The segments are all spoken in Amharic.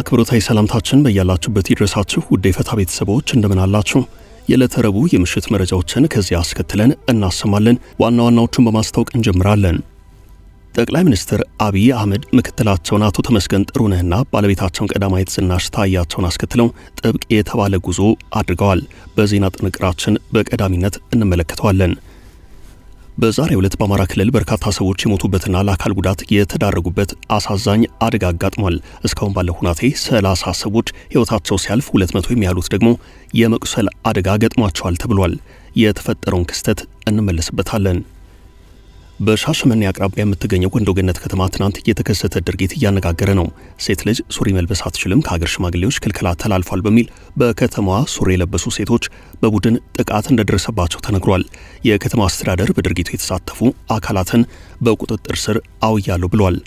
አክብሮታዊ ሰላምታችን በያላችሁበት ይድረሳችሁ ውድ የፈታ ቤተሰቦች እንደምን አላችሁ? የዕለተ ረቡዕ የምሽት መረጃዎችን ከዚህ አስከትለን እናሰማለን። ዋና ዋናዎቹን በማስታወቅ እንጀምራለን። ጠቅላይ ሚኒስትር አብይ አህመድ ምክትላቸውን አቶ ተመስገን ጥሩነህና ባለቤታቸውን ቀዳማዊት ዝናሽ ታያቸውን አስከትለው ጥብቅ የተባለ ጉዞ አድርገዋል። በዜና ጥንቅራችን በቀዳሚነት እንመለከተዋለን። በዛሬው ዕለት በአማራ ክልል በርካታ ሰዎች የሞቱበትና ለአካል ጉዳት የተዳረጉበት አሳዛኝ አደጋ አጋጥሟል። እስካሁን ባለው ሁናቴ 30 ሰዎች ሕይወታቸው ሲያልፍ 200 የሚያሉት ደግሞ የመቁሰል አደጋ ገጥሟቸዋል ተብሏል። የተፈጠረውን ክስተት እንመለስበታለን። በሻሸመኔ አቅራቢያ የምትገኘው ወንዶ ገነት ከተማ ትናንት የተከሰተ ድርጊት እያነጋገረ ነው። ሴት ልጅ ሱሪ መልበስ አትችልም፣ ከሀገር ሽማግሌዎች ክልከላ ተላልፏል በሚል በከተማዋ ሱሪ የለበሱ ሴቶች በቡድን ጥቃት እንደደረሰባቸው ተነግሯል። የከተማ አስተዳደር በድርጊቱ የተሳተፉ አካላትን በቁጥጥር ስር አውያለሁ ብሏል።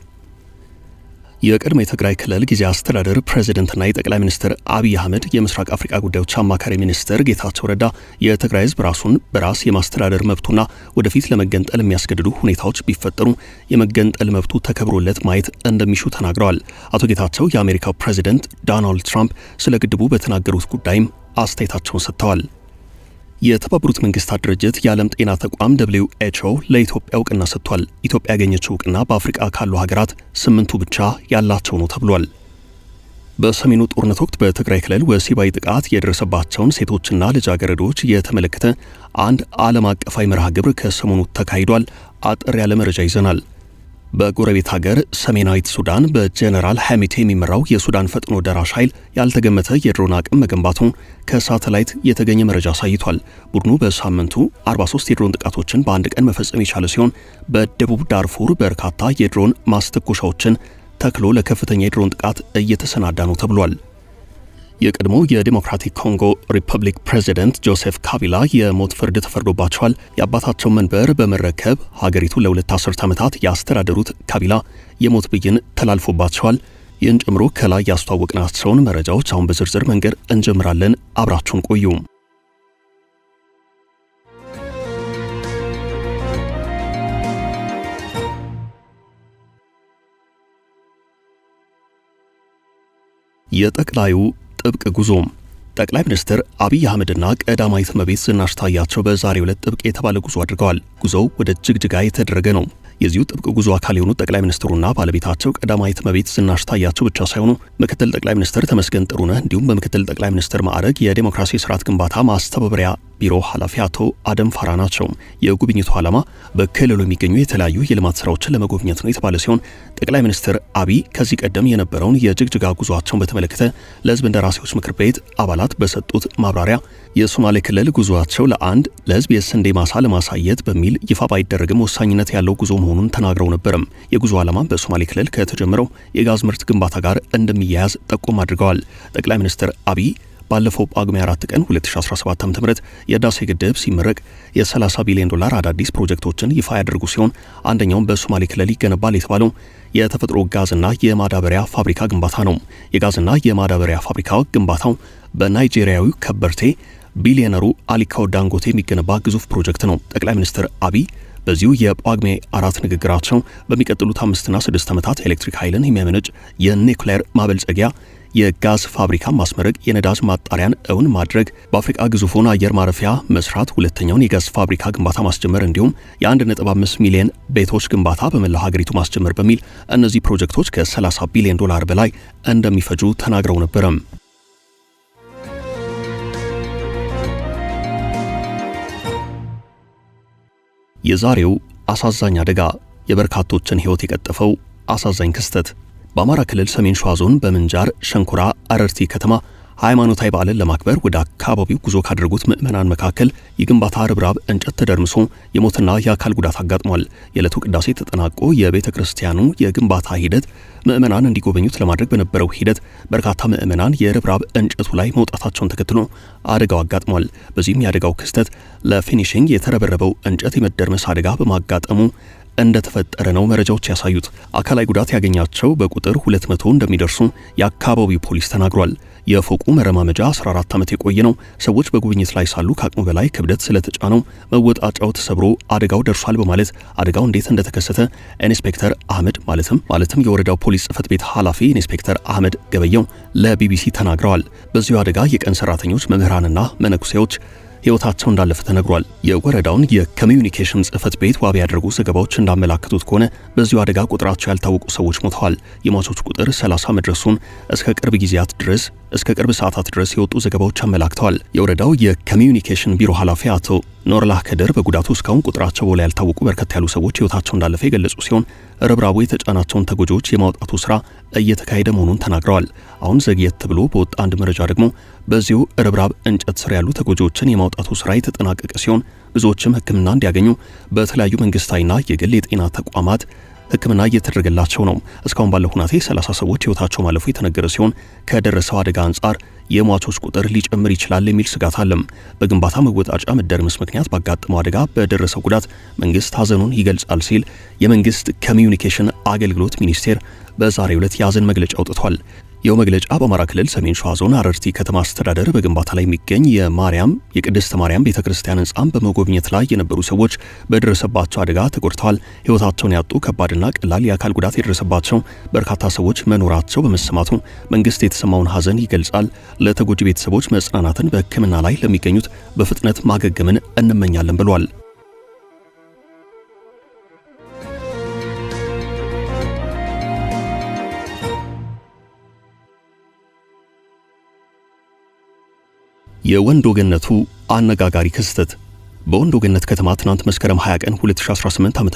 የቀድሞ የትግራይ ክልል ጊዜያዊ አስተዳደር ፕሬዝዳንትና የጠቅላይ ሚኒስትር አብይ አህመድ የምስራቅ አፍሪካ ጉዳዮች አማካሪ ሚኒስትር ጌታቸው ረዳ የትግራይ ሕዝብ ራሱን በራስ የማስተዳደር መብቱና ወደፊት ለመገንጠል የሚያስገድዱ ሁኔታዎች ቢፈጠሩ የመገንጠል መብቱ ተከብሮለት ማየት እንደሚሹ ተናግረዋል። አቶ ጌታቸው የአሜሪካው ፕሬዝዳንት ዶናልድ ትራምፕ ስለ ግድቡ በተናገሩት ጉዳይም አስተያየታቸውን ሰጥተዋል። የተባበሩት መንግስታት ድርጅት የዓለም ጤና ተቋም WHO ለኢትዮጵያ እውቅና ሰጥቷል። ኢትዮጵያ ያገኘችው እውቅና በአፍሪካ ካሉ ሀገራት 8ቱ ብቻ ያላቸው ነው ተብሏል። በሰሜኑ ጦርነት ወቅት በትግራይ ክልል ወሲባዊ ጥቃት የደረሰባቸውን ሴቶችና ልጃገረዶች የተመለከተ አንድ ዓለም አቀፋዊ መርሃ ግብር ከሰሞኑ ተካሂዷል። አጠር ያለ መረጃ ይዘናል። በጎረቤት ሀገር ሰሜናዊት ሱዳን በጀነራል ሐሚቴ የሚመራው የሱዳን ፈጥኖ ደራሽ ኃይል ያልተገመተ የድሮን አቅም መገንባቱን ከሳተላይት የተገኘ መረጃ አሳይቷል። ቡድኑ በሳምንቱ 43 የድሮን ጥቃቶችን በአንድ ቀን መፈጸም የቻለ ሲሆን በደቡብ ዳርፉር በርካታ የድሮን ማስተኮሻዎችን ተክሎ ለከፍተኛ የድሮን ጥቃት እየተሰናዳ ነው ተብሏል። የቀድሞ የዲሞክራቲክ ኮንጎ ሪፐብሊክ ፕሬዝዳንት ጆሴፍ ካቢላ የሞት ፍርድ ተፈርዶባቸዋል። የአባታቸውን መንበር በመረከብ ሀገሪቱ ለ2 አስርት ዓመታት ያስተዳደሩት ካቢላ የሞት ብይን ተላልፎባቸዋል። ይህን ጨምሮ ከላይ ያስተዋወቅናቸውን መረጃዎች አሁን በዝርዝር መንገድ እንጀምራለን። አብራችሁን ቆዩ። የጠቅላዩ ጥብቅ ጉዞ። ጠቅላይ ሚኒስትር አብይ አህመድና ቀዳማዊት እመቤት ዝናሽ ታያቸው በዛሬው ዕለት ጥብቅ የተባለ ጉዞ አድርገዋል። ጉዞው ወደ ጅግጅጋ የተደረገ ነው። የዚሁ ጥብቅ ጉዞ አካል የሆኑት ጠቅላይ ሚኒስትሩና ባለቤታቸው ቀዳማዊት እመቤት ዝናሽ ታያቸው ብቻ ሳይሆኑ ምክትል ጠቅላይ ሚኒስትር ተመስገን ጥሩነህ እንዲሁም በምክትል ጠቅላይ ሚኒስትር ማዕረግ የዴሞክራሲ ስርዓት ግንባታ ማስተባበሪያ ቢሮ ኃላፊ አቶ አደም ፋራ ናቸው። የጉብኝቱ ዓላማ በክልሉ የሚገኙ የተለያዩ የልማት ስራዎችን ለመጎብኘት ነው የተባለ ሲሆን ጠቅላይ ሚኒስትር አብይ ከዚህ ቀደም የነበረውን የጅግጅጋ ጉዟቸውን በተመለከተ ለሕዝብ እንደራሴዎች ምክር ቤት አባላት በሰጡት ማብራሪያ የሶማሌ ክልል ጉዟቸው ለሕዝብ የስንዴ ማሳ ለማሳየት በሚል ይፋ ባይደረግም ወሳኝነት ያለው ጉዞ መሆኑን ተናግረው ነበርም። የጉዞ ዓላማ በሶማሌ ክልል ከተጀመረው የጋዝ ምርት ግንባታ ጋር እንደሚያያዝ ጠቆም አድርገዋል። ጠቅላይ ሚኒስትር አብይ ባለፈው ጳጉሜ 4 ቀን 2017 ዓ.ም የህዳሴ ግድብ ሲመረቅ የ30 ቢሊዮን ዶላር አዳዲስ ፕሮጀክቶችን ይፋ ያደርጉ ሲሆን አንደኛውም በሶማሌ ክልል ይገነባል የተባለው የተፈጥሮ ጋዝና የማዳበሪያ ፋብሪካ ግንባታ ነው። የጋዝና የማዳበሪያ ፋብሪካው ግንባታው በናይጄሪያዊው ከበርቴ ቢሊዮነሩ አሊኮ ዳንጎቴ የሚገነባ ግዙፍ ፕሮጀክት ነው። ጠቅላይ ሚኒስትር አብይ በዚሁ የጳጉሜ 4 ንግግራቸው በሚቀጥሉት 5 እና 6 ዓመታት ኤሌክትሪክ ኃይልን የሚያመነጭ የኒውክሌር ማበልጸጊያ የጋዝ ፋብሪካ ማስመረቅ፣ የነዳጅ ማጣሪያን እውን ማድረግ፣ በአፍሪካ ግዙፉን አየር ማረፊያ መስራት፣ ሁለተኛውን የጋዝ ፋብሪካ ግንባታ ማስጀመር እንዲሁም የ1.5 ሚሊዮን ቤቶች ግንባታ በመላው ሀገሪቱ ማስጀመር በሚል እነዚህ ፕሮጀክቶች ከ30 ቢሊዮን ዶላር በላይ እንደሚፈጁ ተናግረው ነበረም። የዛሬው አሳዛኝ አደጋ የበርካቶችን ሕይወት የቀጠፈው አሳዛኝ ክስተት በአማራ ክልል ሰሜን ሸዋ ዞን በምንጃር ሸንኮራ አረርቲ ከተማ ሃይማኖታዊ በዓልን ለማክበር ወደ አካባቢው ጉዞ ካደረጉት ምዕመናን መካከል የግንባታ ርብራብ እንጨት ተደርምሶ የሞትና የአካል ጉዳት አጋጥሟል። የዕለቱ ቅዳሴ ተጠናቆ የቤተ ክርስቲያኑ የግንባታ ሂደት ምዕመናን እንዲጎበኙት ለማድረግ በነበረው ሂደት በርካታ ምዕመናን የርብራብ እንጨቱ ላይ መውጣታቸውን ተከትሎ አደጋው አጋጥሟል። በዚህም የአደጋው ክስተት ለፊኒሺንግ የተረበረበው እንጨት የመደርመስ አደጋ በማጋጠሙ እንደተፈጠረ ነው መረጃዎች ያሳዩት። አካላዊ ጉዳት ያገኛቸው በቁጥር 200 እንደሚደርሱ የአካባቢው ፖሊስ ተናግሯል። የፎቁ መረማመጃ 14 ዓመት የቆየ ነው። ሰዎች በጉብኝት ላይ ሳሉ ከአቅሙ በላይ ክብደት ስለተጫነው መወጣጫው ተሰብሮ አደጋው ደርሷል በማለት አደጋው እንዴት እንደተከሰተ ኢንስፔክተር አህመድ ማለትም የወረዳው ፖሊስ ጽሕፈት ቤት ኃላፊ ኢንስፔክተር አህመድ ገበየው ለቢቢሲ ተናግረዋል። በዚሁ አደጋ የቀን ሰራተኞች፣ መምህራንና መነኩሴዎች ሕይወታቸው እንዳለፈ ተነግሯል። የወረዳውን የኮሚዩኒኬሽን ጽሕፈት ቤት ዋቢ ያደረጉ ዘገባዎች እንዳመላከቱት ከሆነ በዚሁ አደጋ ቁጥራቸው ያልታወቁ ሰዎች ሞተዋል። የሟቾች ቁጥር 30 መድረሱን እስከ ቅርብ ሰዓታት ድረስ የወጡ ዘገባዎች አመላክተዋል። የወረዳው የኮሚዩኒኬሽን ቢሮ ኃላፊ አቶ ኖርላህ ከድር በጉዳቱ እስካሁን ቁጥራቸው በላይ ያልታወቁ በርከት ያሉ ሰዎች ሕይወታቸው እንዳለፈ የገለጹ ሲሆን ርብራቡ የተጫናቸውን ተጎጂዎች የማውጣቱ ስራ እየተካሄደ መሆኑን ተናግረዋል። አሁን ዘግየት ብሎ በወጣ አንድ መረጃ ደግሞ በዚሁ ርብራብ እንጨት ስር ያሉ ተጎጂዎችን የማውጣቱ ስራ የተጠናቀቀ ሲሆን ብዙዎችም ሕክምና እንዲያገኙ በተለያዩ መንግስታዊና የግል የጤና ተቋማት ሕክምና እየተደረገላቸው ነው። እስካሁን ባለው ሁኔታ 30 ሰዎች ሕይወታቸው ማለፉ የተነገረ ሲሆን ከደረሰው አደጋ አንጻር የሟቾች ቁጥር ሊጨምር ይችላል የሚል ስጋት አለም። በግንባታ መወጣጫ መደርመስ ምክንያት ባጋጠመው አደጋ በደረሰው ጉዳት መንግስት ሐዘኑን ይገልጻል ሲል የመንግስት ኮሚዩኒኬሽን አገልግሎት ሚኒስቴር በዛሬው ዕለት የሐዘን መግለጫ አውጥቷል። ይኸው መግለጫ በአማራ ክልል ሰሜን ሸዋ ዞን አረርቲ ከተማ አስተዳደር በግንባታ ላይ የሚገኝ የቅድስት ማርያም ቤተክርስቲያን ሕንጻን በመጎብኘት ላይ የነበሩ ሰዎች በደረሰባቸው አደጋ ተጎድተዋል። ሕይወታቸውን ያጡ ከባድና ቀላል የአካል ጉዳት የደረሰባቸው በርካታ ሰዎች መኖራቸው በመሰማቱ መንግስት የተሰማውን ሐዘን ይገልጻል። ለተጎጂ ቤተሰቦች መጽናናትን፣ በሕክምና ላይ ለሚገኙት በፍጥነት ማገገምን እንመኛለን ብሏል። የወንዶ ገነቱ አነጋጋሪ ክስተት። በወንዶ ገነት ከተማ ትናንት መስከረም 20 ቀን 2018 ዓ.ም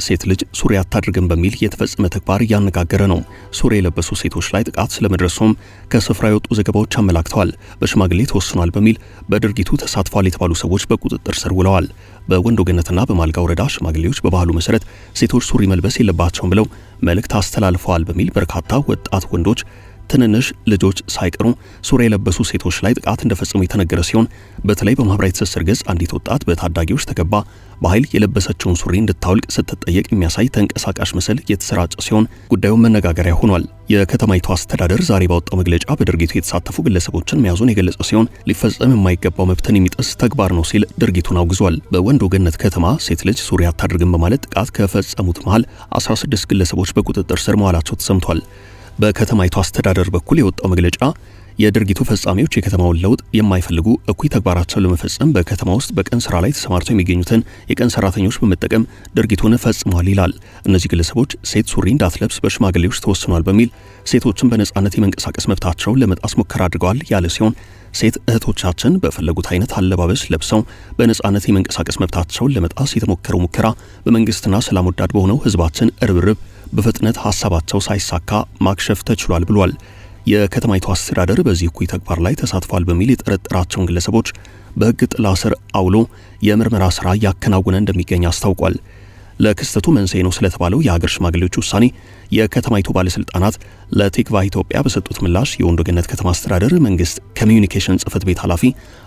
ሴት ልጅ ሱሪ አታድርግም በሚል የተፈጸመ ተግባር እያነጋገረ ነው። ሱሪ የለበሱ ሴቶች ላይ ጥቃት ስለመድረሱም ከስፍራ የወጡ ዘገባዎች አመላክተዋል። በሽማግሌ ተወስኗል በሚል በድርጊቱ ተሳትፏል የተባሉ ሰዎች በቁጥጥር ስር ውለዋል። በወንዶ ገነትና በማልጋ ወረዳ ሽማግሌዎች በባህሉ መሰረት ሴቶች ሱሪ መልበስ የለባቸውም ብለው መልእክት አስተላልፈዋል በሚል በርካታ ወጣት ወንዶች ትንንሽ ልጆች ሳይቀሩ ሱሪ የለበሱ ሴቶች ላይ ጥቃት እንደፈጸሙ የተነገረ ሲሆን በተለይ በማህበራዊ ትስስር ገጽ አንዲት ወጣት በታዳጊዎች ተከባ በኃይል የለበሰችውን ሱሪ እንድታወልቅ ስትጠየቅ የሚያሳይ ተንቀሳቃሽ ምስል የተሰራጨ ሲሆን ጉዳዩን መነጋገሪያ ሆኗል። የከተማይቱ አስተዳደር ዛሬ ባወጣው መግለጫ በድርጊቱ የተሳተፉ ግለሰቦችን መያዙን የገለጸ ሲሆን ሊፈጸም የማይገባው መብትን የሚጥስ ተግባር ነው ሲል ድርጊቱን አውግዟል። በወንዶ ገነት ከተማ ሴት ልጅ ሱሪ አታድርግም በማለት ጥቃት ከፈጸሙት መሃል 16 ግለሰቦች በቁጥጥር ስር መዋላቸው ተሰምቷል። በከተማይቱ አስተዳደር በኩል የወጣው መግለጫ የድርጊቱ ፈጻሚዎች የከተማውን ለውጥ የማይፈልጉ እኩይ ተግባራቸውን ለመፈጸም በከተማ ውስጥ በቀን ስራ ላይ ተሰማርተው የሚገኙትን የቀን ሰራተኞች በመጠቀም ድርጊቱን ፈጽመዋል ይላል። እነዚህ ግለሰቦች ሴት ሱሪ እንዳትለብስ በሽማግሌዎች ተወስኗል በሚል ሴቶችን በነጻነት የመንቀሳቀስ መብታቸውን ለመጣስ ሙከራ አድርገዋል ያለ ሲሆን ሴት እህቶቻችን በፈለጉት አይነት አለባበስ ለብሰው በነጻነት የመንቀሳቀስ መብታቸውን ለመጣስ የተሞከረው ሙከራ በመንግስትና ሰላም ወዳድ በሆነው ህዝባችን እርብርብ በፍጥነት ሐሳባቸው ሳይሳካ ማክሸፍ ተችሏል ብሏል። የከተማይቱ አስተዳደር በዚህ እኩይ ተግባር ላይ ተሳትፏል በሚል የጠረጠራቸውን ግለሰቦች በሕግ ጥላ ስር አውሎ የምርመራ ሥራ እያከናወነ እንደሚገኝ አስታውቋል። ለክስተቱ መንስኤ ነው ስለተባለው የሀገር ሽማግሌዎች ውሳኔ የከተማይቱ ባለስልጣናት ለቲክቫ ኢትዮጵያ በሰጡት ምላሽ የወንዶ ገነት ከተማ አስተዳደር መንግስት ኮሚዩኒኬሽን ጽሕፈት ቤት ኃላፊ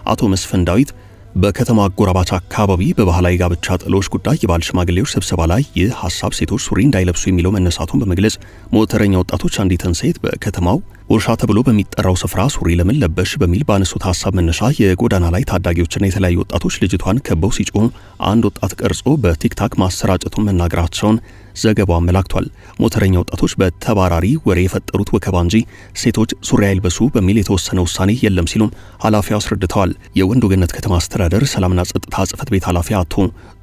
አቶ መስፍን ዳዊት በከተማ አጎራባች አካባቢ በባህላዊ ጋብቻ ጥሎሽ ጉዳይ የባል ሽማግሌዎች ስብሰባ ላይ ይህ ሐሳብ ሴቶች ሱሪ እንዳይለብሱ የሚለው መነሳቱን በመግለጽ ሞተረኛ ወጣቶች አንዲትን ሴት በከተማው ወርሻ ተብሎ በሚጠራው ስፍራ ሱሪ ለምን ለበሽ በሚል ባነሱት ሐሳብ መነሻ የጎዳና ላይ ታዳጊዎችና የተለያዩ ወጣቶች ልጅቷን ከበው ሲጮሁ አንድ ወጣት ቀርጾ በቲክታክ ማሰራጨቱን መናገራቸውን ዘገባው አመላክቷል። ሞተረኛ ወጣቶች በተባራሪ ወሬ የፈጠሩት ወከባ እንጂ ሴቶች ሱሪ አይልበሱ በሚል የተወሰነ ውሳኔ የለም ሲሉም ኃላፊው አስረድተዋል። የወንዶ ገነት ከተማ አስተዳደር ሰላምና ጸጥታ ጽሕፈት ቤት ኃላፊ አቶ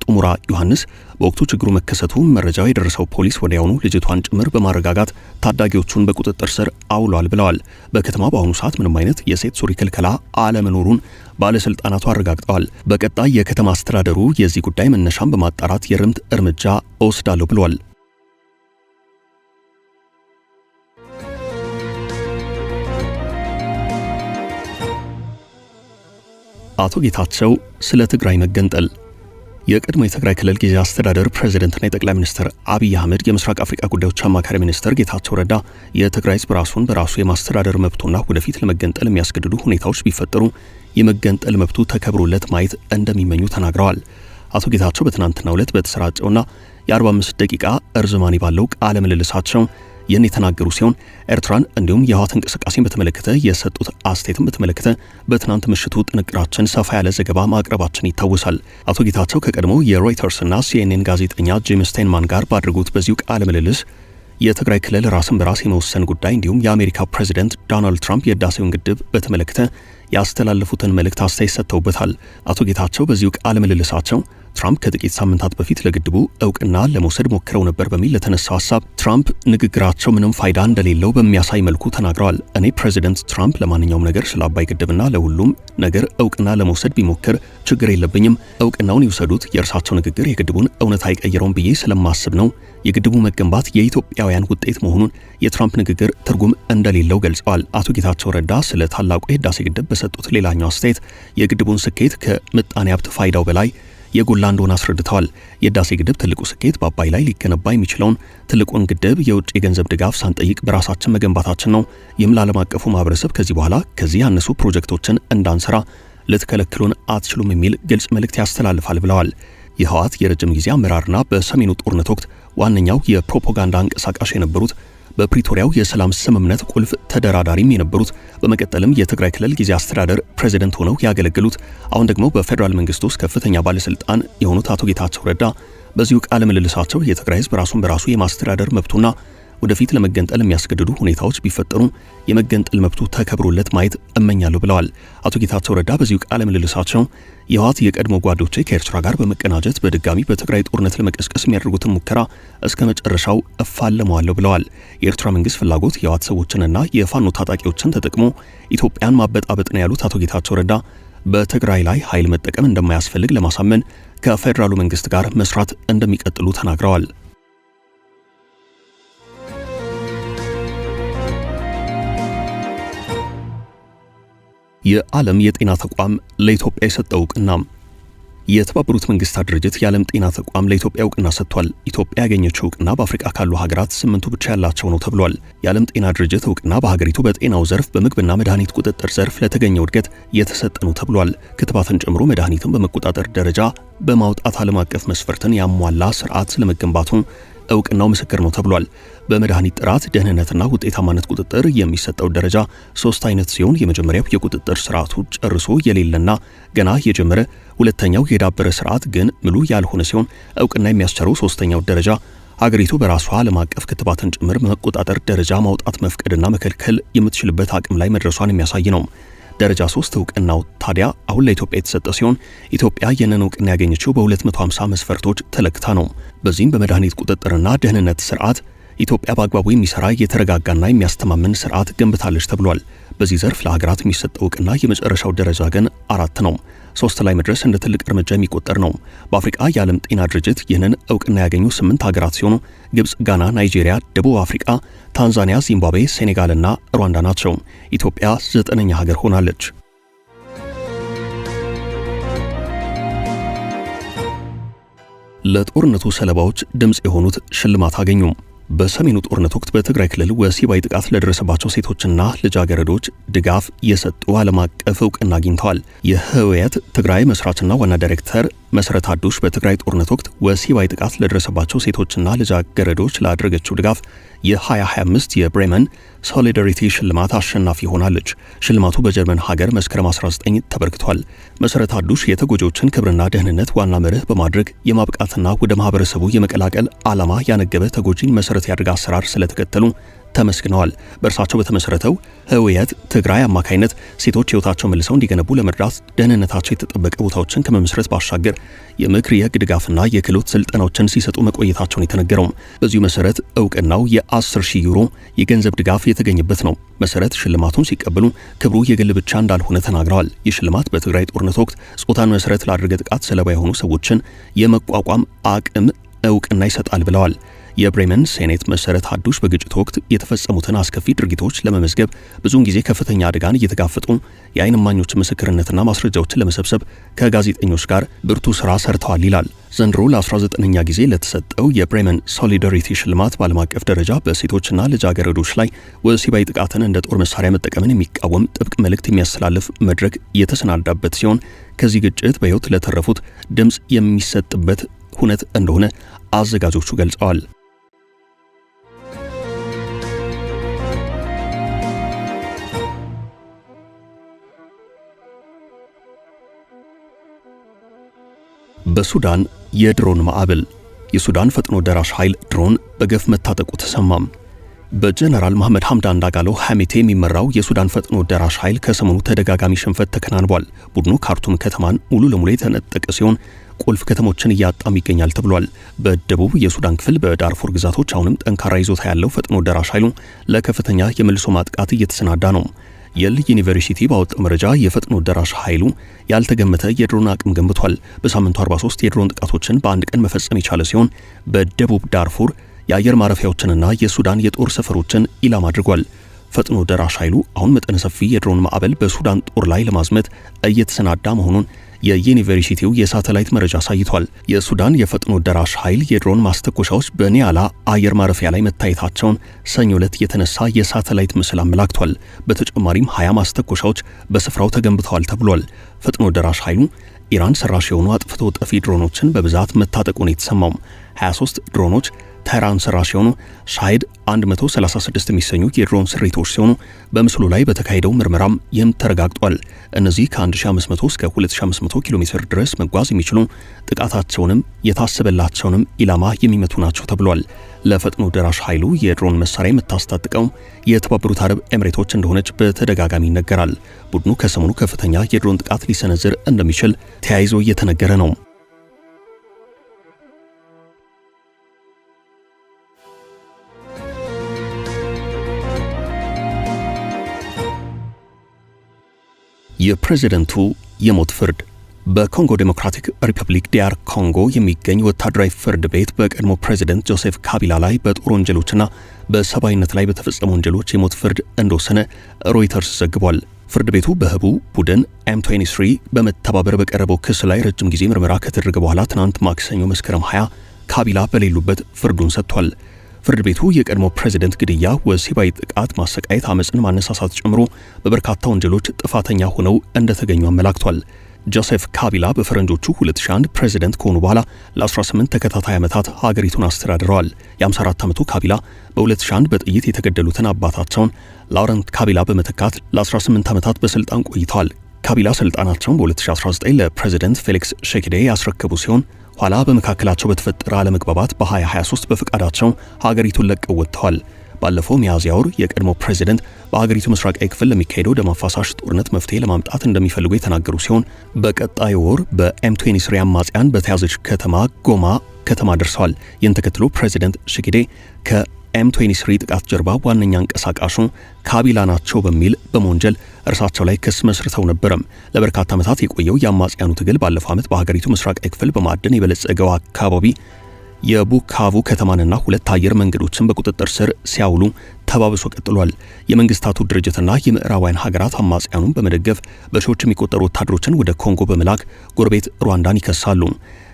ጡሙራ ዮሐንስ በወቅቱ ችግሩ መከሰቱ መረጃው የደረሰው ፖሊስ ወዲያውኑ ልጅቷን ጭምር በማረጋጋት ታዳጊዎቹን በቁጥጥር ስር አውሏል ብለዋል። በከተማ በአሁኑ ሰዓት ምንም አይነት የሴት ሱሪ ክልከላ አለመኖሩን ባለስልጣናቱ አረጋግጠዋል። በቀጣይ የከተማ አስተዳደሩ የዚህ ጉዳይ መነሻን በማጣራት የርምት እርምጃ እወስዳለሁ ብሏል። አቶ ጌታቸው ስለ ትግራይ መገንጠል የቀድሞ የትግራይ ክልል ጊዜያዊ አስተዳደር ፕሬዝዳንትና የጠቅላይ ሚኒስትር አብይ አህመድ የምስራቅ አፍሪካ ጉዳዮች አማካሪ ሚኒስትር ጌታቸው ረዳ የትግራይ ሕዝብ ራሱን በራሱ የማስተዳደር መብቱና ወደፊት ለመገንጠል የሚያስገድዱ ሁኔታዎች ቢፈጠሩ የመገንጠል መብቱ ተከብሮለት ማየት እንደሚመኙ ተናግረዋል። አቶ ጌታቸው በትናንትናው ዕለት በተሰራጨውና የ45 ደቂቃ እርዝማኔ ባለው ቃለ ምልልሳቸው ይህን የተናገሩ ሲሆን ኤርትራን እንዲሁም የህወሓት እንቅስቃሴን በተመለከተ የሰጡት አስተያየትን በተመለከተ በትናንት ምሽቱ ጥንቅራችን ሰፋ ያለ ዘገባ ማቅረባችን ይታወሳል። አቶ ጌታቸው ከቀድሞ የሮይተርስና ሲኤንኤን ጋዜጠኛ ጂም ስቴንማን ጋር ባደረጉት በዚሁ ቃለ ምልልስ የትግራይ ክልል ራስን በራስ የመወሰን ጉዳይ እንዲሁም የአሜሪካው ፕሬዚደንት ዶናልድ ትራምፕ የህዳሴውን ግድብ በተመለከተ ያስተላለፉትን መልእክት አስተያየት ሰጥተውበታል። አቶ ጌታቸው በዚሁ ቃለ ምልልሳቸው ትራምፕ ከጥቂት ሳምንታት በፊት ለግድቡ እውቅና ለመውሰድ ሞክረው ነበር በሚል ለተነሳው ሐሳብ ትራምፕ ንግግራቸው ምንም ፋይዳ እንደሌለው በሚያሳይ መልኩ ተናግረዋል። እኔ ፕሬዚደንት ትራምፕ ለማንኛውም ነገር ስለ አባይ ግድብና ለሁሉም ነገር እውቅና ለመውሰድ ቢሞክር ችግር የለብኝም። እውቅናውን ይውሰዱት። የእርሳቸው ንግግር የግድቡን እውነት አይቀይረውም ብዬ ስለማስብ ነው። የግድቡ መገንባት የኢትዮጵያውያን ውጤት መሆኑን የትራምፕ ንግግር ትርጉም እንደሌለው ገልጸዋል። አቶ ጌታቸው ረዳ ስለ ታላቁ የህዳሴ ግድብ በሰጡት ሌላኛው አስተያየት የግድቡን ስኬት ከምጣኔ ሀብት ፋይዳው በላይ የጎላ እንደሆነ አስረድተዋል። የህዳሴ ግድብ ትልቁ ስኬት በአባይ ላይ ሊገነባ የሚችለውን ትልቁን ግድብ የውጭ የገንዘብ ድጋፍ ሳንጠይቅ በራሳችን መገንባታችን ነው። ይህም ለዓለም አቀፉ ማህበረሰብ ከዚህ በኋላ ከዚህ ያነሱ ፕሮጀክቶችን እንዳንሰራ ልትከለክሉን አትችሉም የሚል ግልጽ መልእክት ያስተላልፋል ብለዋል። የህወሓት የረጅም ጊዜ አመራርና በሰሜኑ ጦርነት ወቅት ዋነኛው የፕሮፓጋንዳ አንቀሳቃሽ የነበሩት በፕሪቶሪያው የሰላም ስምምነት ቁልፍ ተደራዳሪም የነበሩት በመቀጠልም የትግራይ ክልል ጊዜ አስተዳደር ፕሬዝዳንት ሆነው ያገለግሉት አሁን ደግሞ በፌደራል መንግስት ውስጥ ከፍተኛ ባለስልጣን የሆኑት አቶ ጌታቸው ረዳ በዚሁ ቃለ ምልልሳቸው የትግራይ ህዝብ ራሱን በራሱ የማስተዳደር መብቱና ወደፊት ለመገንጠል የሚያስገድዱ ሁኔታዎች ቢፈጠሩ የመገንጠል መብቱ ተከብሮለት ማየት እመኛለሁ ብለዋል። አቶ ጌታቸው ረዳ በዚሁ ቃለ ምልልሳቸው የህወሓት የቀድሞ ጓዶቼ ከኤርትራ ጋር በመቀናጀት በድጋሚ በትግራይ ጦርነት ለመቀስቀስ የሚያደርጉትን ሙከራ እስከ መጨረሻው እፋለመዋለሁ ብለዋል። የኤርትራ መንግስት ፍላጎት የህወሓት ሰዎችንና የፋኖ ታጣቂዎችን ተጠቅሞ ኢትዮጵያን ማበጣበጥ ነው ያሉት አቶ ጌታቸው ረዳ በትግራይ ላይ ኃይል መጠቀም እንደማያስፈልግ ለማሳመን ከፌደራሉ መንግስት ጋር መስራት እንደሚቀጥሉ ተናግረዋል። የዓለም የጤና ተቋም ለኢትዮጵያ የሰጠው እውቅና። የተባበሩት መንግስታት ድርጅት የዓለም ጤና ተቋም ለኢትዮጵያ እውቅና ሰጥቷል። ኢትዮጵያ ያገኘችው እውቅና በአፍሪካ ካሉ ሀገራት 8ቱ ብቻ ያላቸው ነው ተብሏል። የዓለም ጤና ድርጅት እውቅና በሀገሪቱ በጤናው ዘርፍ በምግብና መድኃኒት ቁጥጥር ዘርፍ ለተገኘው እድገት የተሰጠ ነው ተብሏል። ክትባትን ጨምሮ መድኃኒትን በመቆጣጠር ደረጃ በማውጣት ዓለም አቀፍ መስፈርትን ያሟላ ስርዓት ስለመገንባቱ እውቅናው ምስክር ነው ተብሏል። በመድኃኒት ጥራት፣ ደህንነትና ውጤታማነት ቁጥጥር የሚሰጠው ደረጃ 3 አይነት ሲሆን የመጀመሪያው የቁጥጥር ስርዓቱ ጨርሶ የሌለና ገና የጀመረ፣ ሁለተኛው የዳበረ ስርዓት ግን ሙሉ ያልሆነ ሲሆን እውቅና የሚያስቸረው ሶስተኛው ደረጃ ሀገሪቱ በራሷ ዓለም አቀፍ ክትባትን ጭምር መቆጣጠር ደረጃ ማውጣት መፍቀድና መከልከል የምትችልበት አቅም ላይ መድረሷን የሚያሳይ ነው። ደረጃ 3 እውቅናው ታዲያ አሁን ለኢትዮጵያ የተሰጠ ሲሆን ኢትዮጵያ የነን እውቅና ያገኘችው በ250 መስፈርቶች ተለክታ ነው። በዚህም በመድኃኒት ቁጥጥርና ደህንነት ስርዓት ኢትዮጵያ በአግባቡ የሚሰራ የተረጋጋና የሚያስተማምን ስርዓት ገንብታለች ተብሏል። በዚህ ዘርፍ ለሀገራት የሚሰጠው እውቅና የመጨረሻው ደረጃ ግን 4 ነው። 3 ላይ መድረስ እንደ ትልቅ እርምጃ የሚቆጠር ነው። በአፍሪካ የዓለም ጤና ድርጅት ይህንን እውቅና ያገኙ 8 ሀገራት ሲሆኑ ግብጽ፣ ጋና፣ ናይጄሪያ፣ ደቡብ አፍሪካ፣ ታንዛኒያ፣ ዚምባብዌ፣ ሴኔጋልና ሩዋንዳ ናቸው። ኢትዮጵያ 9ኛ ሀገር ሆናለች። ለጦርነቱ ሰለባዎች ድምጽ የሆኑት ሽልማት አገኙ። በሰሜኑ ጦርነት ወቅት በትግራይ ክልል ወሲባዊ ጥቃት ለደረሰባቸው ሴቶችና ልጃገረዶች ድጋፍ የሰጡ ዓለም አቀፍ እውቅና አግኝተዋል። የህወሓት ትግራይ መስራችና ዋና ዳይሬክተር መሰረት አዱሽ በትግራይ ጦርነት ወቅት ወሲባዊ ጥቃት ለደረሰባቸው ሴቶችና ልጃገረዶች ላደረገችው ድጋፍ የ2025 የብሬመን ሶሊዳሪቲ ሽልማት አሸናፊ ሆናለች። ሽልማቱ በጀርመን ሀገር መስከረም 19 ተበርክቷል። መሰረት አዱሽ የተጎጂዎችን ክብርና ደህንነት ዋና መርህ በማድረግ የማብቃትና ወደ ማህበረሰቡ የመቀላቀል ዓላማ ያነገበ ተጎጂን መሰረት ያደረገ አሰራር ስለተከተሉ ተመስግነዋል። በእርሳቸው በተመሰረተው ህወሓት ትግራይ አማካይነት ሴቶች ህይወታቸው መልሰው እንዲገነቡ ለመርዳት ደህንነታቸው የተጠበቀ ቦታዎችን ከመመስረት ባሻገር የምክር የህግ ድጋፍና የክህሎት ስልጠናዎችን ሲሰጡ መቆየታቸውን የተነገረው። በዚሁ መሰረት እውቅናው የ10,000 ዩሮ የገንዘብ ድጋፍ የተገኘበት ነው። መሰረት ሽልማቱን ሲቀበሉ ክብሩ የግል ብቻ እንዳልሆነ ተናግረዋል። ይህ ሽልማት በትግራይ ጦርነት ወቅት ጾታን መሰረት ላደረገ ጥቃት ሰለባ የሆኑ ሰዎችን የመቋቋም አቅም እውቅና ይሰጣል ብለዋል። የብሬመን ሴኔት መሰረት አዱሽ በግጭት ወቅት የተፈጸሙትን አስከፊ ድርጊቶች ለመመዝገብ ብዙውን ጊዜ ከፍተኛ አደጋን እየተጋፈጡ የዓይን እማኞች ምስክርነትና ማስረጃዎችን ለመሰብሰብ ከጋዜጠኞች ጋር ብርቱ ስራ ሰርተዋል ይላል። ዘንድሮ ለ19ኛ ጊዜ ለተሰጠው የብሬመን ሶሊዳሪቲ ሽልማት በዓለም አቀፍ ደረጃ በሴቶችና ልጃገረዶች ላይ ወሲባዊ ጥቃትን እንደ ጦር መሳሪያ መጠቀምን የሚቃወም ጥብቅ መልእክት የሚያስተላልፍ መድረክ የተሰናዳበት ሲሆን ከዚህ ግጭት በሕይወት ለተረፉት ድምጽ የሚሰጥበት ሁነት እንደሆነ አዘጋጆቹ ገልጸዋል። በሱዳን የድሮን ማዕበል። የሱዳን ፈጥኖ ደራሽ ኃይል ድሮን በገፍ መታጠቁ ተሰማም። በጀነራል መሐመድ ሐምዳን ዳጋሎ ሐሜቴ የሚመራው የሱዳን ፈጥኖ ደራሽ ኃይል ከሰሞኑ ተደጋጋሚ ሽንፈት ተከናንቧል። ቡድኑ ካርቱም ከተማን ሙሉ ለሙሉ የተነጠቀ ሲሆን ቁልፍ ከተሞችን እያጣም ይገኛል ተብሏል። በደቡብ የሱዳን ክፍል በዳርፉር ግዛቶች አሁንም ጠንካራ ይዞታ ያለው ፈጥኖ ደራሽ ኃይሉ ለከፍተኛ የመልሶ ማጥቃት እየተሰናዳ ነው። የል ዩኒቨርሲቲ ባወጣው መረጃ የፈጥኖ ደራሽ ኃይሉ ያልተገመተ የድሮን አቅም ገንብቷል። በሳምንቱ 43 የድሮን ጥቃቶችን በአንድ ቀን መፈጸም የቻለ ሲሆን በደቡብ ዳርፉር የአየር ማረፊያዎችንና የሱዳን የጦር ሰፈሮችን ኢላማ አድርጓል። ፈጥኖ ደራሽ ኃይሉ አሁን መጠነ ሰፊ የድሮን ማዕበል በሱዳን ጦር ላይ ለማዝመት እየተሰናዳ መሆኑን የዩኒቨርሲቲው የሳተላይት መረጃ አሳይቷል። የሱዳን የፈጥኖ ደራሽ ኃይል የድሮን ማስተኮሻዎች በኒያላ አየር ማረፊያ ላይ መታየታቸውን ሰኞ ዕለት የተነሳ የሳተላይት ምስል አመላክቷል። በተጨማሪም 20 ማስተኮሻዎች በስፍራው ተገንብተዋል ተብሏል። ፈጥኖ ደራሽ ኃይሉ ኢራን ሰራሽ የሆኑ አጥፍቶ ጠፊ ድሮኖችን በብዛት መታጠቁን የተሰማው 23 ድሮኖች ተራን ሰራሽ የሆኑ ሻሂድ 136 የሚሰኙ የድሮን ስሪቶች ሲሆኑ በምስሉ ላይ በተካሄደው ምርመራም ይህም ተረጋግጧል። እነዚህ ከ1500 እስከ 2500 ኪሎ ሜትር ድረስ መጓዝ የሚችሉ ጥቃታቸውንም የታሰበላቸውንም ኢላማ የሚመቱ ናቸው ተብሏል። ለፈጥኖ ደራሽ ኃይሉ የድሮን መሳሪያ የምታስታጥቀው የተባበሩት አረብ ኤምሬቶች እንደሆነች በተደጋጋሚ ይነገራል። ቡድኑ ከሰሞኑ ከፍተኛ የድሮን ጥቃት ሊሰነዝር እንደሚችል ተያይዞ እየተነገረ ነው። የፕሬዝዳንቱ የሞት ፍርድ። በኮንጎ ዴሞክራቲክ ሪፐብሊክ ዲአር ኮንጎ የሚገኝ ወታደራዊ ፍርድ ቤት በቀድሞ ፕሬዝዳንት ጆሴፍ ካቢላ ላይ በጦር ወንጀሎችና በሰብአዊነት ላይ በተፈጸሙ ወንጀሎች የሞት ፍርድ እንደወሰነ ሮይተርስ ዘግቧል። ፍርድ ቤቱ በህቡ ቡድን M23 በመተባበር በቀረበው ክስ ላይ ረጅም ጊዜ ምርመራ ከተደረገ በኋላ ትናንት ማክሰኞ መስከረም 20 ካቢላ በሌሉበት ፍርዱን ሰጥቷል። ፍርድ ቤቱ የቀድሞ ፕሬዝዳንት ግድያ፣ ወሲባዊ ጥቃት፣ ማሰቃየት፣ አመጽን ማነሳሳት ጨምሮ በበርካታ ወንጀሎች ጥፋተኛ ሆነው እንደተገኙ አመላክቷል። ጆሴፍ ካቢላ በፈረንጆቹ 2001 ፕሬዝዳንት ከሆኑ በኋላ ለ18 ተከታታይ ዓመታት ሀገሪቱን አስተዳድረዋል። የ54 ዓመቱ ካቢላ በ2001 በጥይት የተገደሉትን አባታቸውን ላውረንት ካቢላ በመተካት ለ18 ዓመታት በስልጣን ቆይተዋል። ካቢላ ስልጣናቸውን በ2019 ለፕሬዝዳንት ፌሊክስ ሼኪዴ ያስረከቡ ሲሆን ኋላ በመካከላቸው በተፈጠረ አለመግባባት በ2023 በፍቃዳቸው ሀገሪቱን ለቀው ወጥተዋል። ባለፈው ሚያዝያ ወር የቀድሞ ፕሬዝዳንት በሀገሪቱ ምስራቃዊ ክፍል ለሚካሄደው ደም አፋሳሽ ጦርነት መፍትሄ ለማምጣት እንደሚፈልጉ የተናገሩ ሲሆን በቀጣዩ ወር በM23 አማጽያን በተያዘች ከተማ ጎማ ከተማ ደርሰዋል። ይህን ተከትሎ ፕሬዝዳንት ሼኪዴ M23 ጥቃት ጀርባ ዋነኛ አንቀሳቃሹ ካቢላ ናቸው በሚል በመወንጀል እርሳቸው ላይ ክስ መስርተው ነበረም። ለበርካታ ዓመታት የቆየው የአማጽያኑ ትግል ባለፈው ዓመት በሀገሪቱ ምስራቃዊ ክፍል በማዕድን የበለጸገው አካባቢ የቡካቩ ከተማንና 2 አየር መንገዶችን በቁጥጥር ስር ሲያውሉ ተባብሶ ቀጥሏል። የመንግስታቱ ድርጅትና የምዕራባውያን ሀገራት አማጽያኑን በመደገፍ በሺዎች የሚቆጠሩ ወታደሮችን ወደ ኮንጎ በመላክ ጎረቤት ሩዋንዳን ይከሳሉ።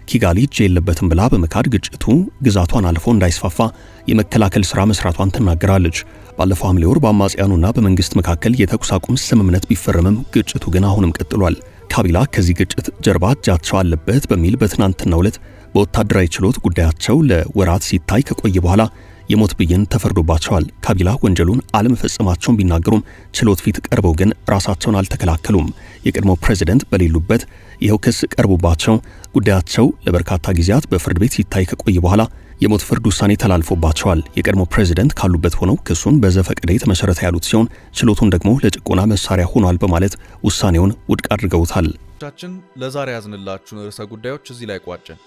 ኪጋሊ እጅ የለበትም ብላ በመካድ ግጭቱ ግዛቷን አልፎ እንዳይስፋፋ የመከላከል ሥራ መስራቷን ትናገራለች። ባለፈው ሐምሌ ወር በአማጽያኑና በመንግስት መካከል የተኩስ አቁም ስምምነት ቢፈረምም ግጭቱ ግን አሁንም ቀጥሏል። ካቢላ ከዚህ ግጭት ጀርባ እጃቸው አለበት በሚል በትናንትናው ዕለት በወታደራዊ ችሎት ጉዳያቸው ለወራት ሲታይ ከቆየ በኋላ የሞት ብይን ተፈርዶባቸዋል። ካቢላ ወንጀሉን አለመፈጸማቸውን ቢናገሩም ችሎት ፊት ቀርበው ግን ራሳቸውን አልተከላከሉም። የቀድሞ ፕሬዝዳንት በሌሉበት ይኸው ክስ ቀርቦባቸው ጉዳያቸው ለበርካታ ጊዜያት በፍርድ ቤት ሲታይ ከቆየ በኋላ የሞት ፍርድ ውሳኔ ተላልፎባቸዋል። የቀድሞ ፕሬዝዳንት ካሉበት ሆነው ክሱን በዘፈቀደ የተመሰረተ ያሉት ሲሆን ችሎቱን ደግሞ ለጭቆና መሳሪያ ሆኗል በማለት ውሳኔውን ውድቅ አድርገውታል። ቻችን ለዛሬ ያዝንላችሁን ርዕሰ ጉዳዮች እዚህ ላይ ቋጨን።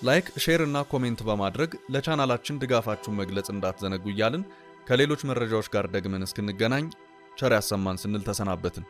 ላይክ፣ ሼር እና ኮሜንት በማድረግ ለቻናላችን ድጋፋችሁን መግለጽ እንዳትዘነጉ እያልን ከሌሎች መረጃዎች ጋር ደግመን እስክንገናኝ ቸር ያሰማን ስንል ተሰናበትን።